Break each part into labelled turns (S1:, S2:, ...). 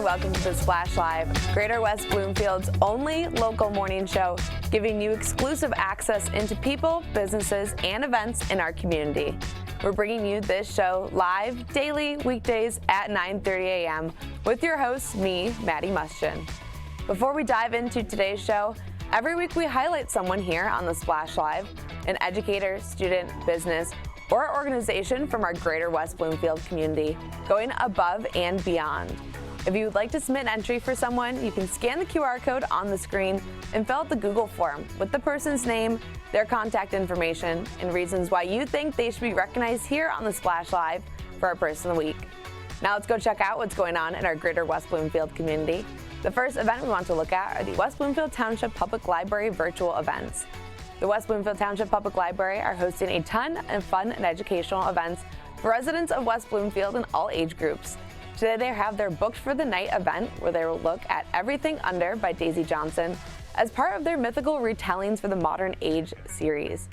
S1: welcome to the Splash Live, Greater West Bloomfield's only local morning show, giving you exclusive access into people, businesses, and events in our community. We're bringing you this show live daily weekdays at 9:30 a.m. with your host, me, Maddie Muschin. Before we dive into today's show, every week we highlight someone here on the Splash Live, an educator, student, business, or organization from our Greater West Bloomfield community, going above and beyond. If you would like to submit an entry for someone, you can scan the QR code on the screen and fill out the Google form with the person's name, their contact information, and reasons why you think they should be recognized here on the Splash Live for our Person of the Week. Now let's go check out what's going on in our Greater West Bloomfield community. The first event we want to look at are the West Bloomfield Township Public Library virtual events. The West Bloomfield Township Public Library are hosting a ton of fun and educational events for residents of West Bloomfield in all age groups. Today they have their Booked for the Night event where they will look at Everything Under by Daisy Johnson as part of their Mythical Retellings for the Modern Age series.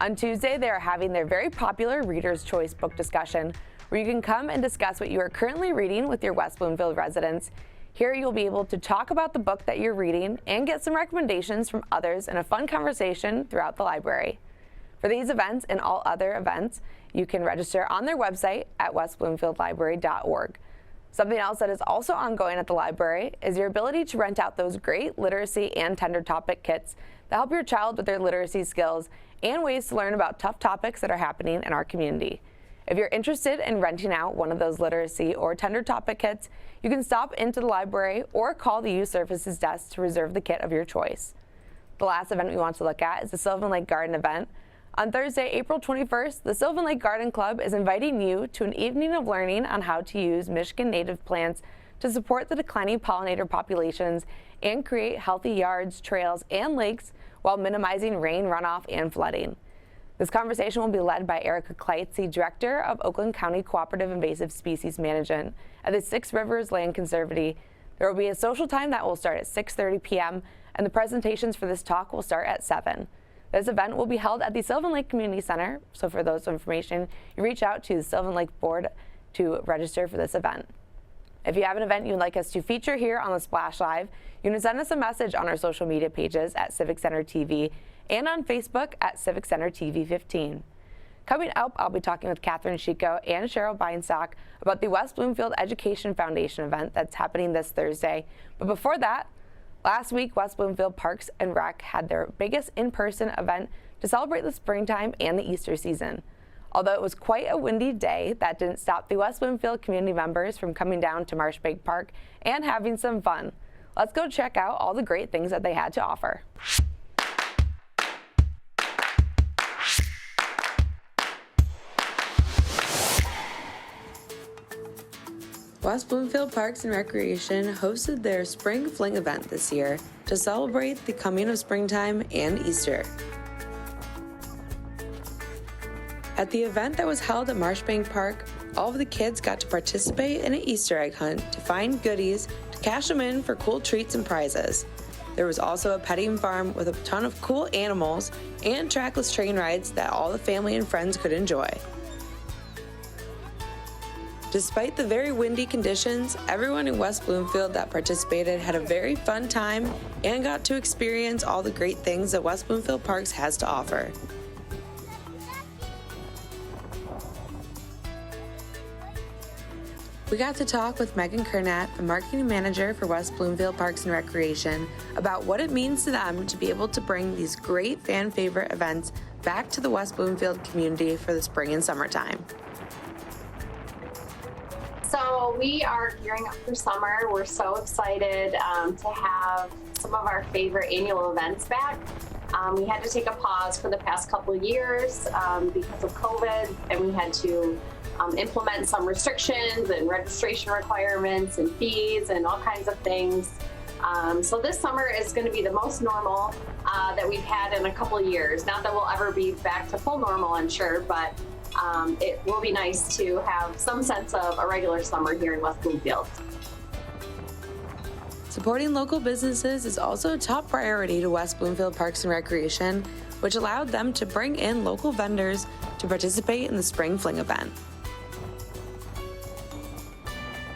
S1: On Tuesday, they are having their very popular Reader's Choice book discussion where you can come and discuss what you are currently reading with your West Bloomfield residents. Here you'll be able to talk about the book that you're reading and get some recommendations from others in a fun conversation throughout the library. For these events and all other events, you can register on their website at westbloomfieldlibrary.org. Something else that is also ongoing at the library is your ability to rent out those great literacy and tender topic kits that help your child with their literacy skills and ways to learn about tough topics that are happening in our community. If you're interested in renting out one of those literacy or tender topic kits, you can stop into the library or call the Youth Services desk to reserve the kit of your choice. The last event we want to look at is the Sylvan Lake Garden event. On Thursday, April 21st, the Sylvan Lake Garden Club is inviting you to an evening of learning on how to use Michigan native plants to support the declining pollinator populations and create healthy yards, trails, and lakes while minimizing rain runoff and flooding. This conversation will be led by Erica Kleitz, the Director of Oakland County Cooperative Invasive Species Management at the Six Rivers Land Conservancy. There will be a social time that will start at 6:30 p.m. and the presentations for this talk will start at 7. This event will be held at the Sylvan Lake Community Center, so for those information, you reach out to the Sylvan Lake Board to register for this event. If you have an event you'd like us to feature here on the Splash Live, you can send us a message on our social media pages at Civic Center TV and on Facebook at Civic Center TV 15. Coming up, I'll be talking with Sheiko and Sheryl Bienstock about the West Bloomfield Educational Foundation event that's happening this Thursday. But before that, last week, West Bloomfield Parks and Rec had their biggest in-person event to celebrate the springtime and the Easter season. Although it was quite a windy day, that didn't stop the West Bloomfield community members from coming down to Marshbank Park and having some fun. Let's go check out all the great things that they had to offer. West Bloomfield Parks and Recreation hosted their Spring Fling event this year to celebrate the coming of springtime and Easter. At the event that was held at Marshbank Park, all of the kids got to participate in an Easter egg hunt to find goodies to cash them in for cool treats and prizes. There was also a petting farm with a ton of cool animals and trackless train rides that all the family and friends could enjoy. Despite the very windy conditions, everyone in West Bloomfield that participated had a very fun time and got to experience all the great things that West Bloomfield Parks has to offer. We got to talk with Megan Kernat, the marketing manager for West Bloomfield Parks and Recreation, about what it means to them to be able to bring these great fan favorite events back to the West Bloomfield community for the spring and summertime.
S2: So we are gearing up for summer. We're so excited to have some of our favorite annual events back. We had to take a pause for the past couple of years because of COVID, and we had to implement some restrictions and registration requirements and fees and all kinds of things. So this summer is going to be the most normal that we've had in a couple of years. Not that we'll ever be back to full normal, I'm sure, but it will be nice to have some sense of a regular summer here in West Bloomfield.
S1: Supporting local businesses is also a top priority to West Bloomfield Parks and Recreation, which allowed them to bring in local vendors to participate in the Spring Fling event.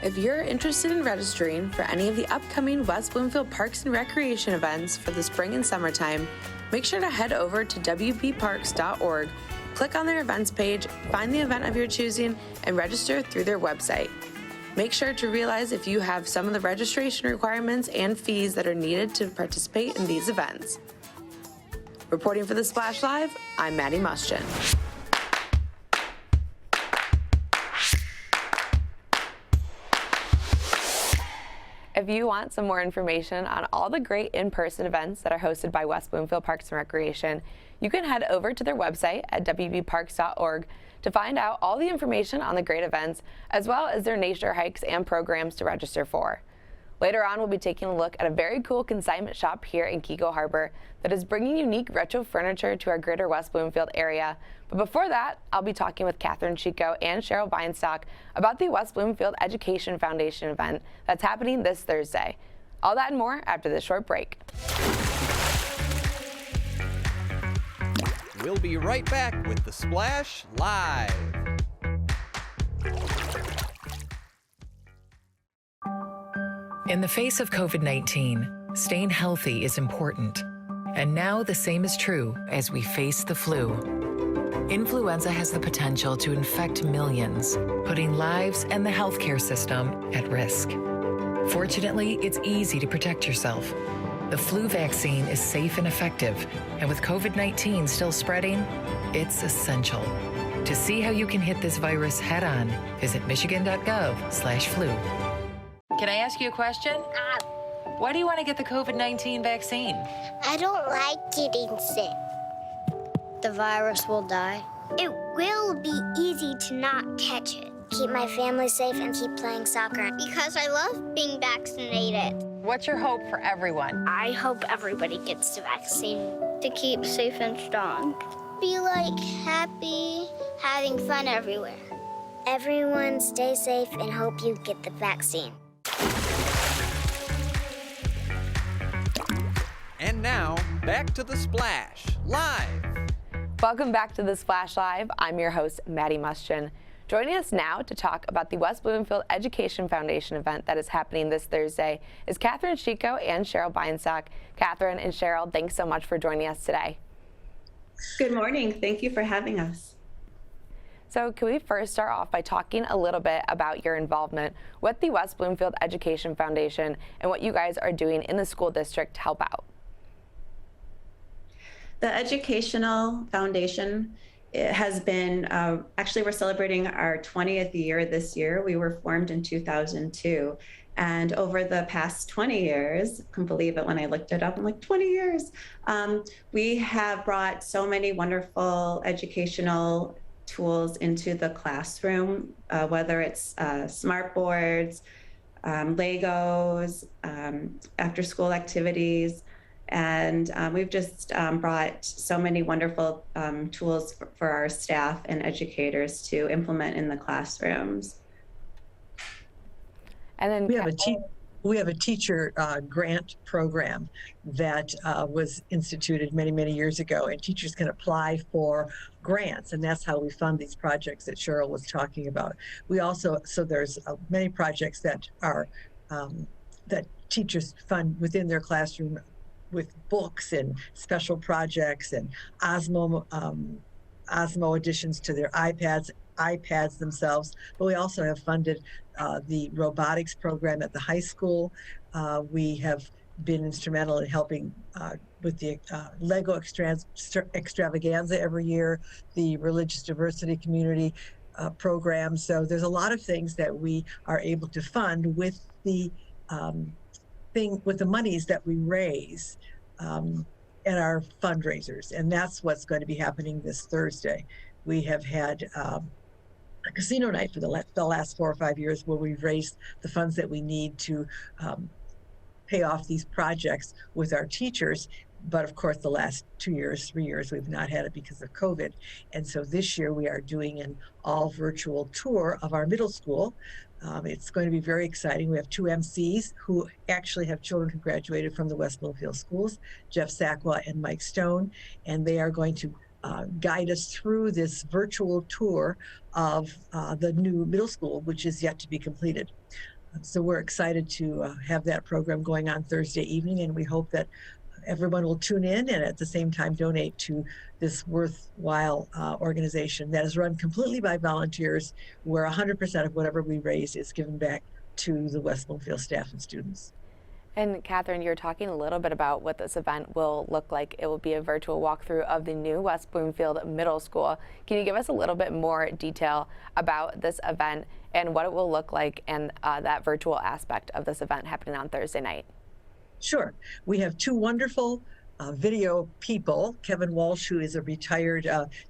S1: If you're interested in registering for any of the upcoming West Bloomfield Parks and Recreation events for the spring and summertime, make sure to head over to wbparks.org, click on their events page, find the event of your choosing, and register through their website. Make sure to realize if you have some of the registration requirements and fees that are needed to participate in these events. Reporting for the Splash Live, I'm Maddie Muschin. If you want some more information on all the great in-person events that are hosted by West Bloomfield Parks and Recreation, you can head over to their website at wbparks.org to find out all the information on the great events, as well as their nature hikes and programs to register for. Later on, we'll be taking a look at a very cool consignment shop here in Keiko Harbor that is bringing unique retro furniture to our greater West Bloomfield area. But before that, I'll be talking with Sheiko and Sheryl Bienstock about the West Bloomfield Education Foundation event that's happening this Thursday. All that and more after this short break.
S3: We'll be right back with the Splash Live.
S4: In the face of COVID-19, staying healthy is important. And now the same is true as we face the flu. Influenza has the potential to infect millions, putting lives and the healthcare system at risk. Fortunately, it's easy to protect yourself. The flu vaccine is safe and effective, and with COVID-19 still spreading, it's essential. To see how you can hit this virus head-on, visit michigan.gov/flu. Can I ask you a question? Why do you want to get the COVID-19 vaccine?
S5: I don't like getting sick. The virus will die. It will be easy to not catch it. Keep my family safe and keep playing soccer. Because I love being vaccinated.
S4: What's your hope for everyone?
S5: I hope everybody gets the vaccine to keep safe and strong. Be like happy, having fun everywhere. Everyone stay safe and hope you get the vaccine.
S3: And now, back to the Splash Live.
S1: Welcome back to the Splash Live. I'm your host, Maddie Muschin. Joining us now to talk about the West Bloomfield Education Foundation event that is happening this Thursday is Sheiko and Sheryl Bienstock. Catherine and Sheryl, thanks so much for joining us today.
S6: Good morning. Thank you for having us.
S1: So can we first start off by talking a little bit about your involvement with the West Bloomfield Education Foundation and what you guys are doing in the school district to help out?
S6: The Educational Foundation, it has been, actually we're celebrating our 20th year this year. We were formed in 2002. And over the past 20 years, couldn't believe it when I looked it up, I'm like 20 years, we have brought so many wonderful educational tools into the classroom, whether it's smart boards, Legos, after school activities. And we've just brought so many wonderful tools for our staff and educators to implement in the classrooms.
S1: And then
S7: we have a teacher grant program that was instituted many, many years ago, and teachers can apply for grants, and that's how we fund these projects that Sheryl was talking about. We also, so there's many projects that are that teachers fund within their classroom with books and special projects and Osmo additions to their iPads themselves. But we also have funded the robotics program at the high school. We have been instrumental in helping with the Lego extravaganza every year, the religious diversity community program. So there's a lot of things that we are able to fund with the with the monies that we raise at our fundraisers. And that's what's going to be happening this Thursday. We have had a casino night for the last 4 or 5 years where we've raised the funds that we need to pay off these projects with our teachers. But of course, the last 2 years, 3 years, we've not had it because of COVID. And so this year we are doing an all virtual tour of our middle school. It's going to be very exciting. We have 2 MCs who actually have children who graduated from the West Bloomfield schools, Jeff S.W.A.G and Mike Stone, and they are going to guide us through this virtual tour of the new middle school, which is yet to be completed. So we're excited to have that program going on Thursday evening, and we hope that everyone will tune in and at the same time donate to this worthwhile organization that is run completely by volunteers, where 100% of whatever we raise is given back to the West Bloomfield staff and students.
S1: And Catherine, you're talking a little bit about what this event will look like. It will be a virtual walkthrough of the new West Bloomfield Middle School. Can you give us a little bit more detail about this event and what it will look like and that virtual aspect of this event happening on Thursday night?
S7: Sure. We have two wonderful video people, Kevin Walsh, who is a retired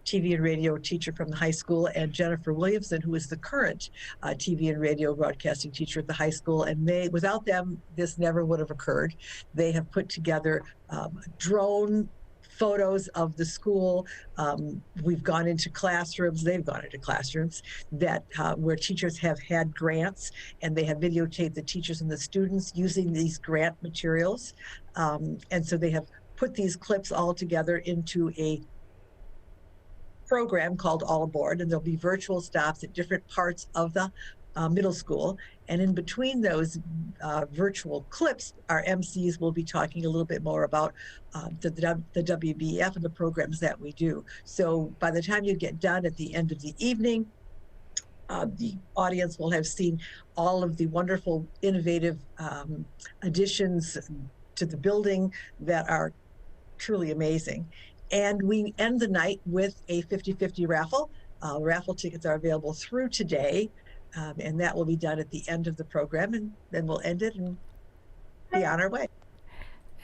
S7: TV and radio teacher from the high school, and Jennifer Williamson, who is the current TV and radio broadcasting teacher at the high school. And without them, this never would have occurred. They have put together drone photos of the school. We've gone into classrooms, they've gone into classrooms that where teachers have had grants, and they have videotaped the teachers and the students using these grant materials. And so they have put these clips all together into a program called All Aboard, and there'll be virtual stops at different parts of the middle school. And in between those virtual clips, our MCs will be talking a little bit more about the WBF and the programs that we do. So by the time you get done at the end of the evening, the audience will have seen all of the wonderful, innovative additions to the building that are truly amazing. And we end the night with a 50-50 raffle. Raffle tickets are available through today, and that will be done at the end of the program, and then we'll end it and be on our way.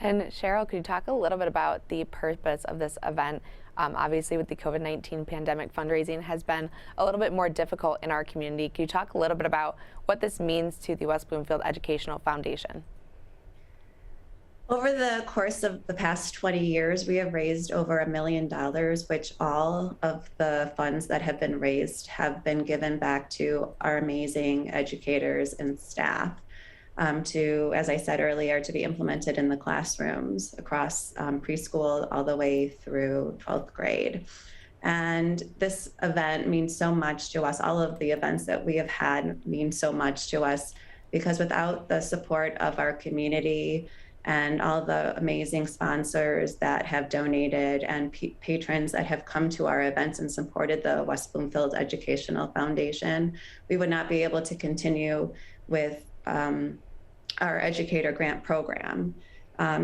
S1: And Sheryl, could you talk a little bit about the purpose of this event? Obviously, with the COVID-19 pandemic, fundraising has been a little bit more difficult in our community. Can you talk a little bit about what this means to the West Bloomfield Educational Foundation?
S6: Over the course of the past 20 years, we have raised over $1 million, which all of the funds that have been raised have been given back to our amazing educators and staff to, as I said earlier, to be implemented in the classrooms across preschool all the way through 12th grade. And this event means so much to us. All of the events that we have had mean so much to us, because without the support of our community and all the amazing sponsors that have donated and patrons that have come to our events and supported the West Bloomfield Educational Foundation, we would not be able to continue with our educator grant program.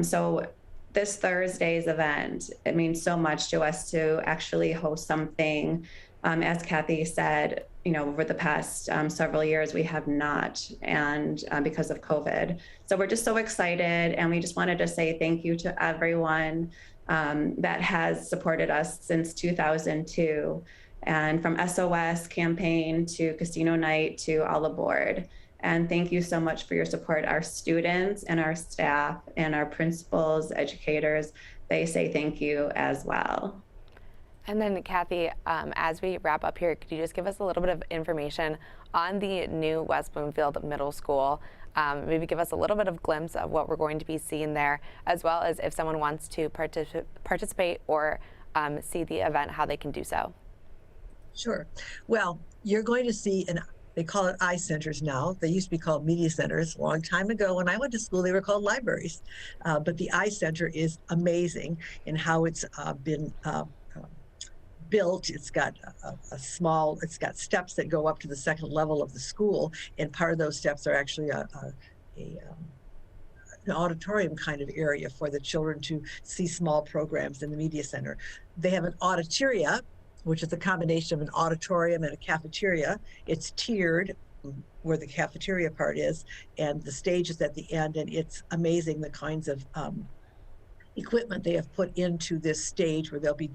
S6: So this Thursday's event, it means so much to us to actually host something. As Kathy said, over the past several years, we have not, and because of COVID. So we're just so excited, and we just wanted to say thank you to everyone that has supported us since 2002, and from SOS campaign to Casino Night to All Aboard. And thank you so much for your support. Our students and our staff and our principals, educators, they say thank you as well.
S1: And then Kathy, as we wrap up here, could you just give us a little bit of information on the new West Bloomfield Middle School? Maybe give us a little bit of glimpse of what we're going to be seeing there, as well as if someone wants to participate or see the event, how they can do so. Sure.
S7: Well, you're going to see they call it eye centers now. They used to be called media centers. A long time ago when I went to school, they were called libraries. But the eye center is amazing in how it's been built. It's got it's got steps that go up to the second level of the school, and part of those steps are actually an auditorium kind of area for the children to see small programs in the media center. They have an auditoria, which is a combination of an auditorium and a cafeteria. It's tiered where the cafeteria part is, and the stage is at the end, and it's amazing the kinds of equipment they have put into this stage where they'll be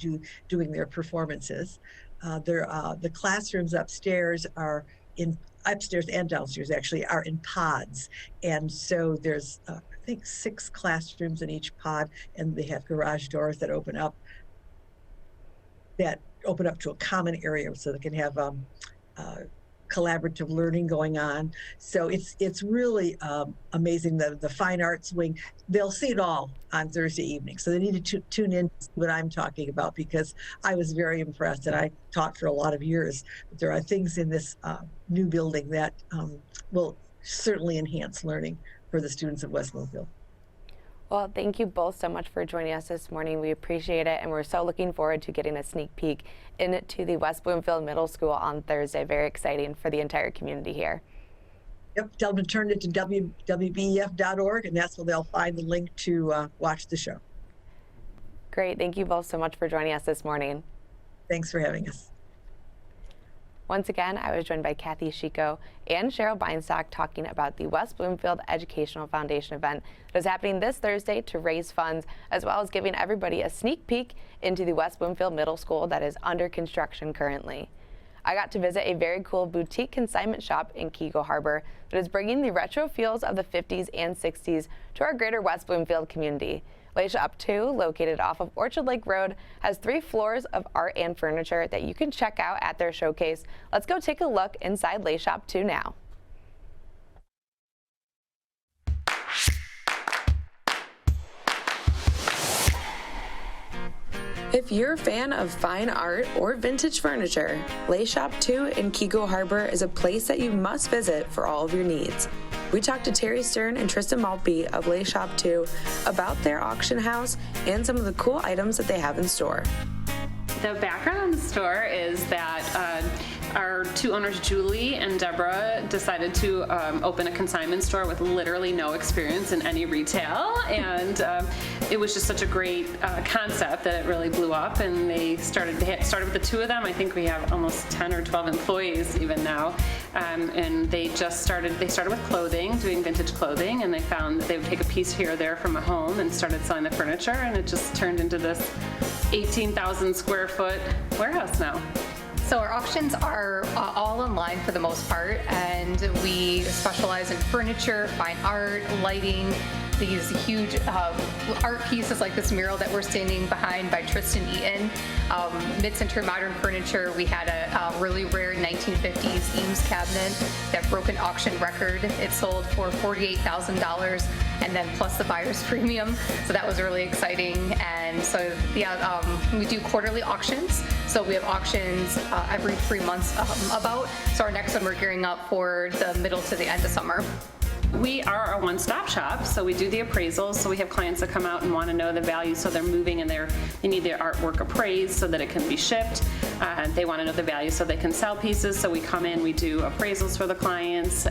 S7: doing their performances. The classrooms upstairs upstairs and downstairs actually are in pods. And so there's, I think, 6 classrooms in each pod, and they have garage doors that open up to a common area so they can have collaborative learning going on. So it's really amazing. The fine arts wing, they'll see it all on Thursday evening. So they need to tune in to what I'm talking about, because I was very impressed, and I taught for a lot of years. But there are things in this new building that will certainly enhance learning for the students of West Bloomfield.
S1: Well, thank you both so much for joining us this morning. We appreciate it, and we're so looking forward to getting a sneak peek into the West Bloomfield Middle School on Thursday. Very exciting for the entire community here.
S7: Yep, tell them to turn it to www.bef.org, and that's where they'll find the link to watch the show.
S1: Great. Thank you both so much for joining us this morning.
S7: Thanks for having us.
S1: Once again, I was joined by Sheiko and Sheryl Bienstock talking about the West Bloomfield Educational Foundation event that is happening this Thursday to raise funds, as well as giving everybody a sneak peek into the West Bloomfield Middle School that is under construction currently. I got to visit a very cool boutique consignment shop in Keego Harbor that is bringing the retro feels of the 50s and 60s to our greater West Bloomfield community. Le Shop 2, located off of Orchard Lake Road, has 3 floors of art and furniture that you can check out at their showcase. Let's go take a look inside Le Shop 2 now. If you're a fan of fine art or vintage furniture, Le Shop 2 in Keego Harbor is a place that you must visit for all of your needs. We talked to Terry Stern and Tristan Maltby of Le Shop 2 about their auction house and some of the cool items that they have in store.
S8: The background on the store is that our 2 owners, Julie and Deborah, decided to open a consignment store with literally no experience in any retail, and it was just such a great concept that it really blew up. And they started with the 2 of them. I think we have almost 10 or 12 employees even now, and they started with clothing, doing vintage clothing, and they found that they would take a piece here or there from a home and started selling the furniture, and it just turned into this 18,000 square foot warehouse now.
S9: So our auctions are all online for the most part, and we specialize in furniture, fine art, lighting, these huge art pieces like this mural that we're standing behind by Tristan Eaton. Mid-century modern furniture. We had a really rare 1950s Eames cabinet that broke an auction record. It sold for $48,000, and then plus the buyer's premium. So that was really exciting. And so yeah, we do quarterly auctions. So we have auctions every 3 months about. So our next one we're gearing up for the middle to the end of summer.
S8: We are a one-stop shop, so we do the appraisals. So we have clients that come out and want to know the value, so they're moving and they need their artwork appraised so that it can be shipped. They want to know the value so they can sell pieces. So we come in, we do appraisals for the clients,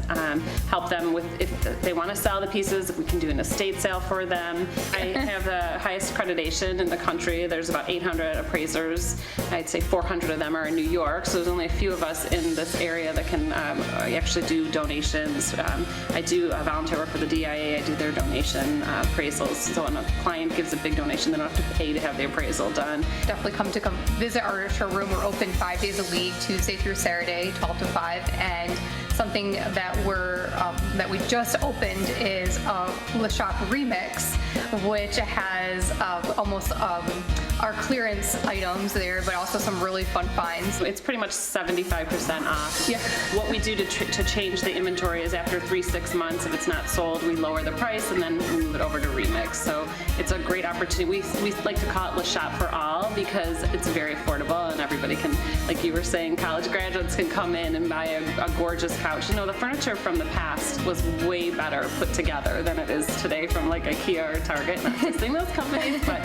S8: help them with if they want to sell the pieces, if we can do an estate sale for them. I have the highest accreditation in the country. There's about 800 appraisers. I'd say 400 of them are in New York, so there's only a few of us in this area that can actually do donations. I do volunteer work for the DIA. I do their donation appraisals. So when a client gives a big donation, they don't have to pay to have the appraisal done.
S9: Definitely come visit our showroom. We're open 5 days a week, Tuesday through Saturday, 12 to 5. And something that that we just opened is Le Shop Remix, which has almost our clearance items there, but also some really fun finds.
S8: It's pretty much 75% off.
S9: Yeah.
S8: What we do to change the inventory is after 3-6 months, if it's not sold, we lower the price and then move it over to Remix. So it's a great opportunity. We like to call it Le Shop for All because it's very affordable and everybody can, like you were saying, college graduates can come in and buy a gorgeous couch. You know, the furniture from the past was way better put together than it is today from like IKEA or Target. Not dissing those companies, but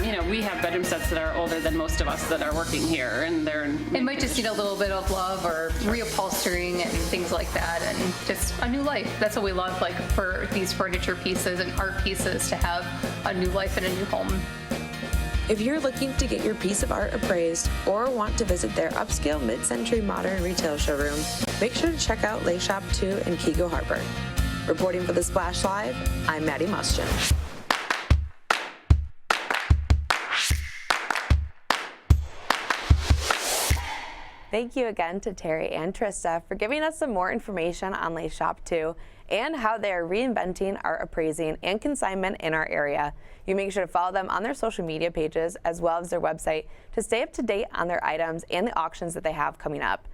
S8: you know, we have bedroom sets that are older than most of us that are working here, and
S9: it might just need a little bit of love or reupholstering and things like that, and just a new life. That's what we love, like for these furniture pieces and art pieces, to have a new life and a new home.
S1: If you're looking to get your piece of art appraised or want to visit their upscale mid-century modern retail showroom, make sure to check out Le Shop 2 in Keego Harbor. Reporting for The Splash Live, I'm Maddie Muschin. Thank you again to Terry and Trista for giving us some more information on Le Shop 2 and how they are reinventing art appraising and consignment in our area. You make sure to follow them on their social media pages as well as their website to stay up to date on their items and the auctions that they have coming up.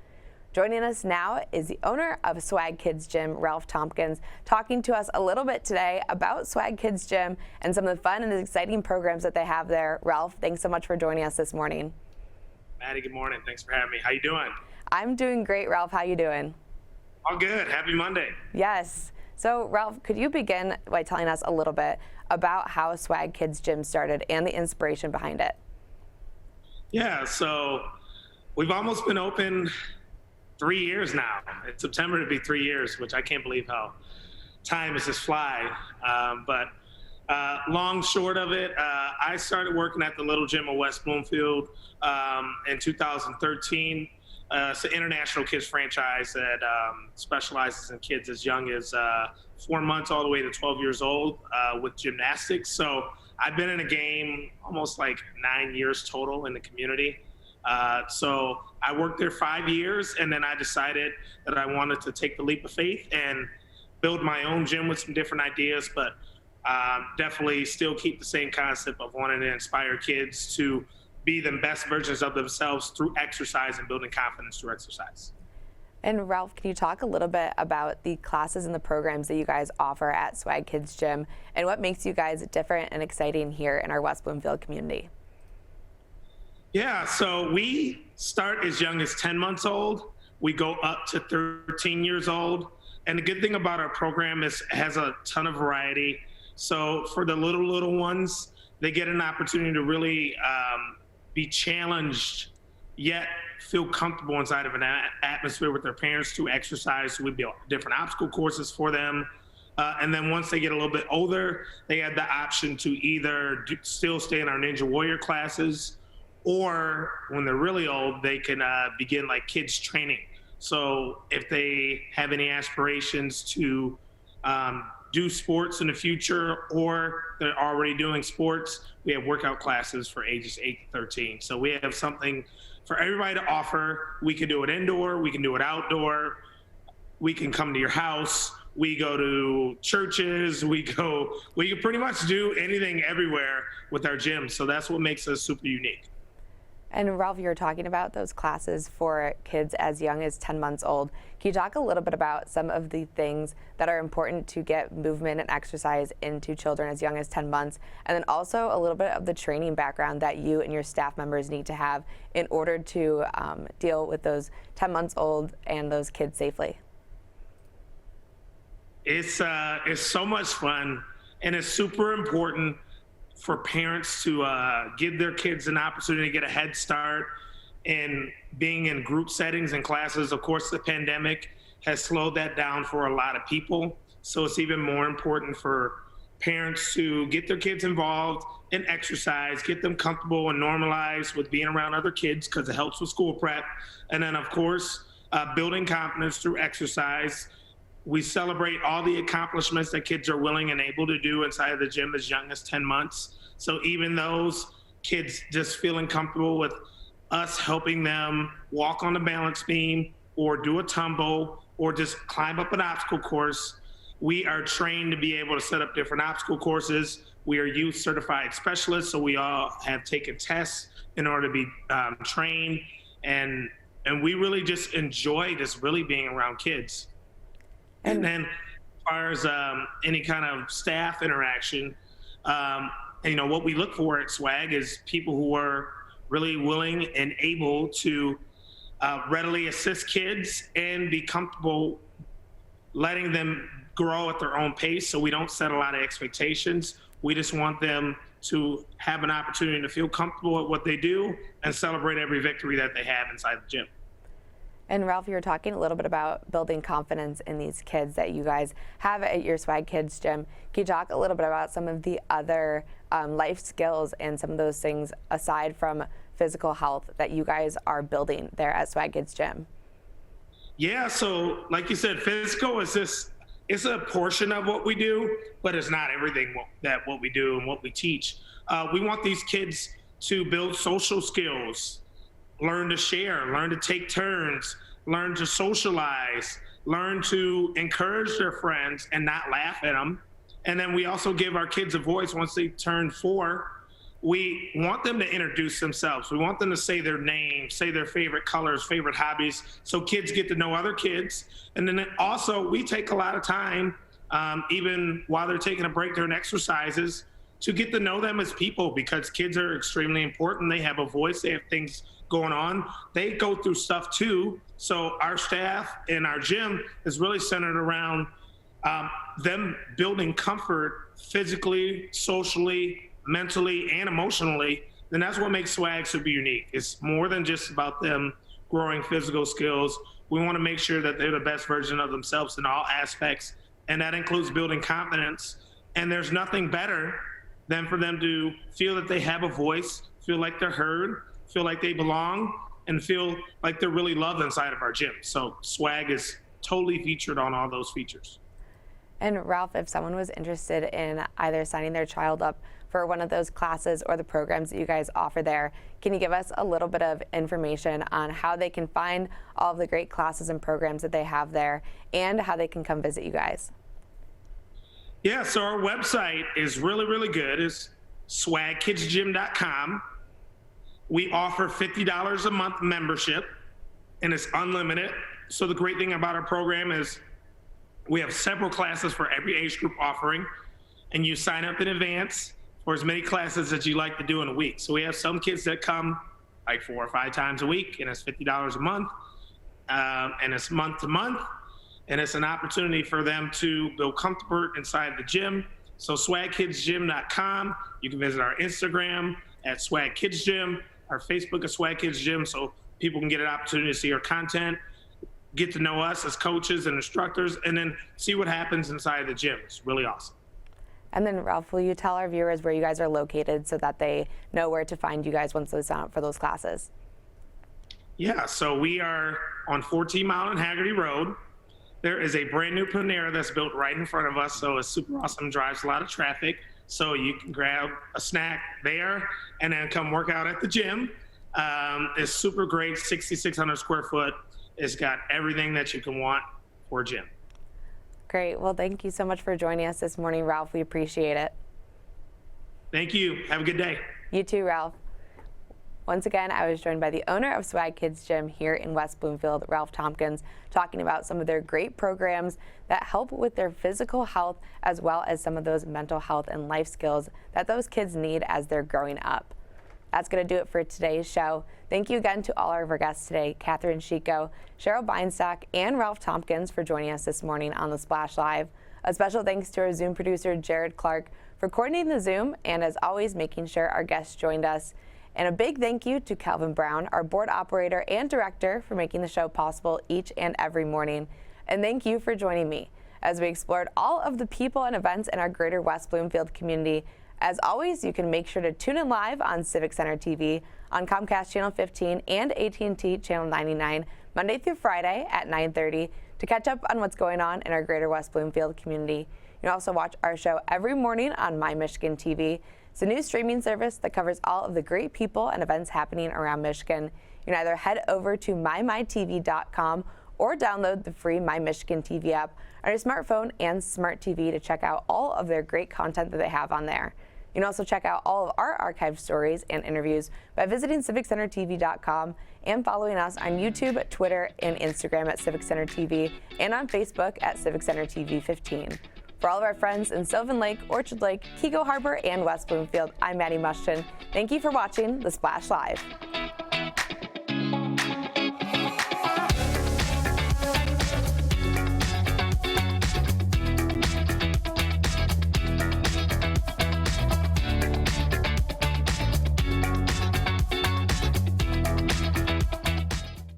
S1: Joining us now is the owner of S.W.A.G Kids Gym, Ralph Tompkins, talking to us a little bit today about S.W.A.G Kids Gym and some of the fun and exciting programs that they have there. Ralph, thanks so much for joining us this morning.
S10: Maddie, good morning. Thanks for having me. How you doing?
S1: I'm doing great, Ralph. How you doing?
S10: All good. Happy Monday.
S1: Yes. So, Ralph, could you begin by telling us a little bit about how S.W.A.G Kids Gym started and the inspiration behind it?
S10: Yeah, so we've almost been open 3 years now. In September it'll be 3 years, which I can't believe how time is just fly. But long short of it, I started working at the Little Gym of West Bloomfield in 2013. It's an international kids franchise that specializes in kids as young as 4 months all the way to 12 years old with gymnastics. So I've been in a game almost like 9 years total in the community. So I worked there 5 years, and then I decided that I wanted to take the leap of faith and build my own gym with some different ideas, but definitely still keep the same concept of wanting to inspire kids to be the best versions of themselves through exercise and building confidence through exercise.
S1: And Ralph, can you talk a little bit about the classes and the programs that you guys offer at S.W.A.G Kids Gym and what makes you guys different and exciting here in our West Bloomfield community?
S10: Yeah, so we start as young as 10 months old. We go up to 13 years old. And the good thing about our program is it has a ton of variety. So for the little ones, they get an opportunity to really be challenged, yet feel comfortable inside of an atmosphere with their parents to exercise. We build different obstacle courses for them. And then once they get a little bit older, they have the option to either still stay in our Ninja Warrior classes, or when they're really old, they can begin like kids training. So if they have any aspirations to do sports in the future, or they're already doing sports, we have workout classes for ages 8 to 13. So we have something for everybody to offer. We can do it indoor, we can do it outdoor, we can come to your house, we go to churches, we can pretty much do anything everywhere with our gym. So that's what makes us super unique.
S1: And Ralph, you were talking about those classes for kids as young as 10 months old. Can you talk a little bit about some of the things that are important to get movement and exercise into children as young as 10 months? And then also a little bit of the training background that you and your staff members need to have in order to deal with those 10 months old and those kids safely.
S10: It's so much fun, and it's super important for parents to give their kids an opportunity to get a head start in being in group settings and classes. Of course, the pandemic has slowed that down for a lot of people. So it's even more important for parents to get their kids involved in exercise, get them comfortable and normalized with being around other kids because it helps with school prep. And then, of course, building confidence through exercise. We celebrate all the accomplishments that kids are willing and able to do inside of the gym as young as 10 months. So even those kids just feeling comfortable with us helping them walk on the balance beam or do a tumble or just climb up an obstacle course, we are trained to be able to set up different obstacle courses. We are youth certified specialists, so we all have taken tests in order to be trained. And we really just enjoy just really being around kids. And then as far as any kind of staff interaction, what we look for at S.W.A.G is people who are really willing and able to readily assist kids and be comfortable letting them grow at their own pace. So we don't set a lot of expectations. We just want them to have an opportunity to feel comfortable at what they do and celebrate every victory that they have inside the gym.
S1: And Ralph, you were talking a little bit about building confidence in these kids that you guys have at your S.W.A.G Kids Gym. Can you talk a little bit about some of the other life skills and some of those things aside from physical health that you guys are building there at S.W.A.G Kids Gym?
S10: Yeah, so like you said, physical is it's a portion of what we do, but it's not everything what we do and what we teach. We want these kids to build social skills, learn to share, learn to take turns, learn to socialize, learn to encourage their friends and not laugh at them. And then we also give our kids a voice once they turn 4. we want them to introduce themselves. We want them to say their name, say their favorite colors, favorite hobbies, so kids get to know other kids. And then also, we take a lot of time, even while they're taking a break during exercises, to get to know them as people, because kids are extremely important. They have a voice, they have things going on. They go through stuff too. So our staff in our gym is really centered around them building comfort physically, socially, mentally, and emotionally. Then that's what makes S.W.A.G super unique. It's more than just about them growing physical skills. We want to make sure that they're the best version of themselves in all aspects, and that includes building confidence. And there's nothing better than for them to feel that they have a voice, feel like they're heard, feel like they belong, and feel like they're really loved inside of our gym. So S.W.A.G is totally featured on all those features.
S1: And Ralph, if someone was interested in either signing their child up for one of those classes or the programs that you guys offer there, can you give us a little bit of information on how they can find all of the great classes and programs that they have there, and how they can come visit you guys?
S10: Yeah, so our website is really, really good. It's swagkidsgym.com. We offer $50 a month membership, and it's unlimited. So the great thing about our program is we have several classes for every age group offering, and you sign up in advance for as many classes as you like to do in a week. So we have some kids that come like 4 or 5 times a week, and it's $50 a month, and it's month to month, and it's an opportunity for them to build comfort inside the gym. So swagkidsgym.com. You can visit our Instagram at swagkidsgym, our Facebook at swagkidsgym, so people can get an opportunity to see our content, get to know us as coaches and instructors, and then see what happens inside the gym. It's really awesome.
S1: And then Ralph, will you tell our viewers where you guys are located so that they know where to find you guys once they sign up for those classes?
S10: Yeah, so we are on 14 Mile and Haggerty Road. There is a brand new Panera that's built right in front of us, so it's super awesome, drives a lot of traffic. So you can grab a snack there and then come work out at the gym. It's super great, 6,600 square foot. It's got everything that you can want for a gym.
S1: Great. Well, thank you so much for joining us this morning, Ralph. We appreciate it.
S10: Thank you. Have a good day.
S1: You too, Ralph. Once again, I was joined by the owner of S.W.A.G Kids Gym here in West Bloomfield, Ralph Tompkins, talking about some of their great programs that help with their physical health, as well as some of those mental health and life skills that those kids need as they're growing up. That's going to do it for today's show. Thank you again to all of our guests today, Catherine Sheiko, Sheryl Bienstock, and Ralph Tompkins for joining us this morning on The Splash Live. A special thanks to our Zoom producer, Jared Clark, for coordinating the Zoom and, as always, making sure our guests joined us. And a big thank you to Calvin Brown, our board operator and director, for making the show possible each and every morning. And thank you for joining me as we explored all of the people and events in our greater West Bloomfield community. As always, you can make sure to tune in live on Civic Center TV, on Comcast Channel 15 and AT&T Channel 99, Monday through Friday at 9:30 to catch up on what's going on in our greater West Bloomfield community. You can also watch our show every morning on My Michigan TV. It's a new streaming service that covers all of the great people and events happening around Michigan. You can either head over to mymytv.com or download the free My Michigan TV app on your smartphone and smart TV to check out all of their great content that they have on there. You can also check out all of our archived stories and interviews by visiting civiccentertv.com and following us on YouTube, Twitter, and Instagram at Civic Center TV, and on Facebook at Civic Center TV 15. For all of our friends in Sylvan Lake, Orchard Lake, Keego Harbor, and West Bloomfield, I'm Maddie Mushton. Thank you for watching The Splash Live.